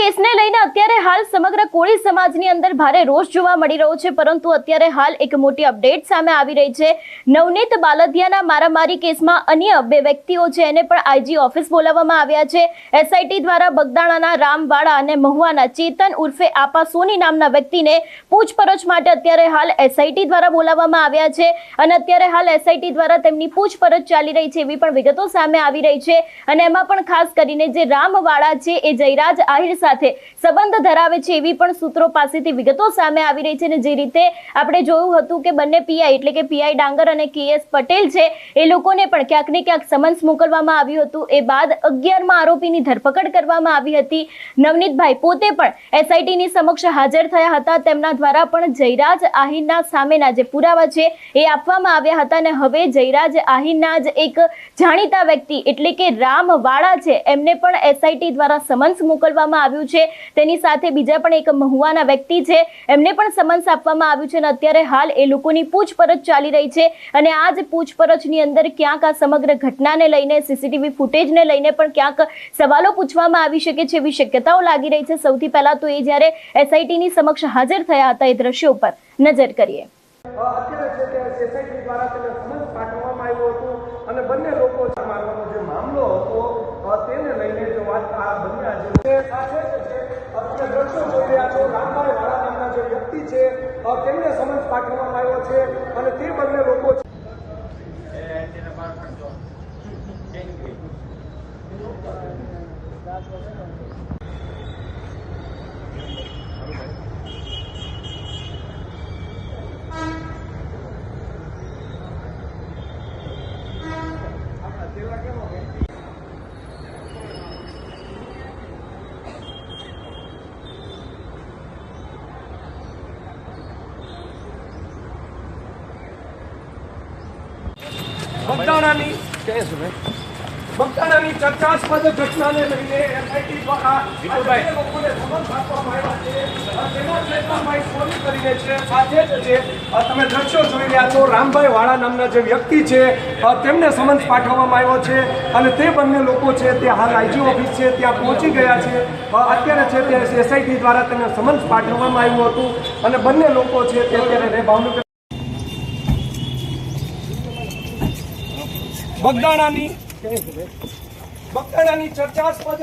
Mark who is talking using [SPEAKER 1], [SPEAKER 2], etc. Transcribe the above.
[SPEAKER 1] કેસને લઈને અત્યારે હાલ સમગ્ર કોળી સમાજની અંદર ભારે રોષ જોવા મળી રહ્યો છે, પરંતુ અત્યારે હાલ એક મોટી અપડેટ સામે આવી રહી છે। નવનીત બાલદિયાના મારામારી કેસમાં અન્ય બે વ્યક્તિઓ છે એને પણ આઈજી ઓફિસ બોલાવવામાં આવ્યા છે। એસઆઈટી દ્વારા બગદાણાના રામવાડા અને મહુવાના ચેતન ઉર્ફે આપા સોની નામના વ્યક્તિને પૂછપરછ માટે અત્યારે હાલ એસઆઈટી દ્વારા બોલાવવામાં આવ્યા છે અને અત્યારે હાલ એસઆઈટી દ્વારા તેમની પૂછપરછ ચાલી રહી છે એવી પણ વિગતો સામે આવી રહી છે। અને એમાં પણ ખાસ કરીને જે રામવાડા છે એ જયરાજ આહિર સાથે સંબંધ ધરાવે છે એવી પણ સૂત્રો પાસેથી વિગતો સામે આવી રહી છે। અને જે રીતે આપણે જોયું હતું કે બંને પીઆઈ એટલે કે પીઆઈ ડાંગર અને કેએસ પટેલ છે એ લોકોને પણ ક્યાંક ને ક્યાંક સમન્સ મોકલવામાં આવ્યું હતું। એ બાદ 11મા આરોપીની ધરપકડ કરવામાં આવી હતી। નવનીતભાઈ પોતે પણ એસઆઈટીની સમક્ષ હાજર થયા હતા। તેમના દ્વારા પણ જયરાજ આહિરના સામેના જે પુરાવા છે એ આપવામાં આવ્યા હતા અને હવે જયરાજ આહિરના જ એક જાણીતા વ્યક્તિ એટલે કે રામવાડા છે એમને પણ એસઆઈટી દ્વારા સમન્સ મોકલવામાં આવ્યું છે। તેની સાથે બીજા પણ એક મહુવાના વ્યક્તિ છે એમને પણ સમન્સ આપવામાં આવ્યું છે અને અત્યારે હાલ એ લોકોની પૂછપરછ ચાલી રહી છે અને આ જ પૂછપરછની અંદર ક્યાંક આ સમગ્ર ઘટનાને લઈને સીસીટીવી ફૂટેજને લઈને પણ ક્યાંક સવાલો પૂછવામાં આવી શકે છે એવી શક્યતાઓ લાગી રહી છે। સૌથી પહેલા તો એ જ્યારે એસઆઈટીની સમક્ષ હાજર થયા હતા એ દ્રશ્યો પર નજર કરીએ।
[SPEAKER 2] અત્યારે છે તે એસઆઈટી દ્વારા તેને સમન્સ પાઠવવામાં આવ્યું હતું અને બંને લોકો મારવાનો જે મામલો હતો તેને લઈને જો વાત આ બન્યા છે સાથે છે અત્યારે દ્રશ્યો જોઈ રહ્યા છો રામભાઈ વાળા નામના જે વ્યક્તિ છે તેમને સમન્સ પાઠવવામાં આવ્યો છે અને તે બંને લોકો બગદાણાની ચર્ચાસ્પદ ઘટનાને લઈને એસઆઈટી દ્વારા લોકોને સમન્સ આપવામાં આવ્યા છે। તેમાં ચેતનભાઈ સોની કરીને છે સાથે જ છે તમે દ્રશ્યો જોઈ રહ્યા છો રામભાઈ વાળા નામના જે વ્યક્તિ છે તેમને સમન્સ પાઠવવામાં આવ્યો છે અને તે બંને લોકો છે તે હાલ આઈજી ઓફિસ છે ત્યાં પહોંચી ગયા છે। અત્યારે છે તે એસઆઈટી દ્વારા તેમને સમન્સ પાઠવવામાં આવ્યું હતું અને બંને લોકો છે તે અત્યારે ભાવનગર બગદાણાની ચર્ચાસ્પદ